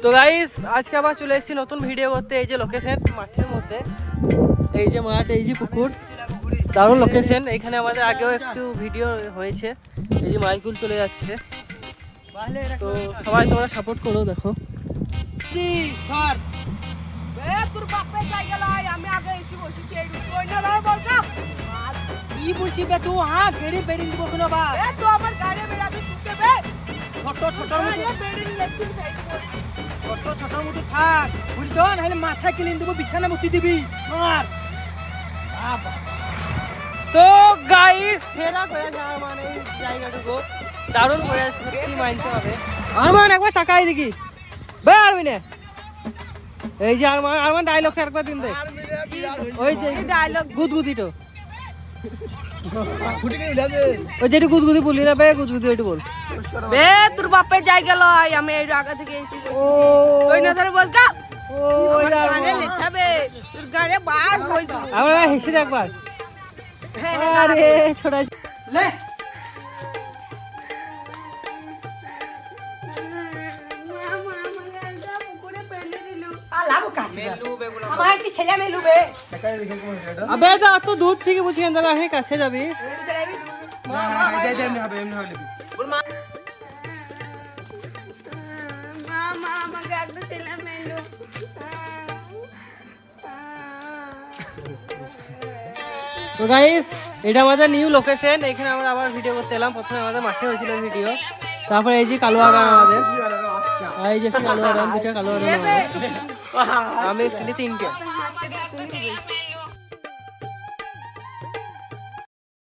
তো গাইস আজকে আবার চলে এসেছি নতুন ভিডিও করতে। এই যে লোকেশন মাঠের মধ্যে, এই যে মাঠ, এই যে পুকুর, দারুণ লোকেশন। এখানে আমাদের আগেও একটু ভিডিও হয়েছে। এই যে মাইকুল চলে যাচ্ছে, তো সবাই তোমরা সাপোর্ট করো। দেখো কি বলছি বে তুই? হ্যাঁ গেড়ি বেরিং দিব কেন বা? এ তো আমার গাড়ি বেরাবি তুকে বে। ছোট ছোট মতো বেরিং লেখি ছোট ছোট মতো থাক বুঝছো, নাহলে মাথা কিলিন দিব, বিছানা মুতি দিবি মার। বাবা তো গাইস সেরা করে যাওয়ার মানে এই জায়গাটুকু দারুণ করে সত্যি মানতে হবে। আরমান একবার তাকাই দেখি বে আরমিনে, এই যে আরমান ডায়লগটা একবার দিন দে। ওই যে ডায়লগ গুদগুদিটো, ওই যেটু গুদগুদি বললি না বে, গুদগুদি ওইটু বল। বে তোর বাপে যাই গেল, আমি এই আগা থেকে এসে ও তুই না ধরে বস গা। ও গানে লেখাবে তোর গানে বাস হই তো। আমরা হেসে একবার। আরে ছোটা লে আবে তো এত দূর থেকে বুঝি কেন যাবে, কাছে যাবি। তো গাইস এটা আমাদের নিউ লোকেশন, এখানে আমরা আবার ভিডিও করতে এলাম। প্রথমে আমাদের মাঠে হয়েছিল ভিডিও, তারপরে এই যে কালো বাগান আমাদের, এই যে কালো বাগান, দুটা কালো বাগান, আমি তিনটে।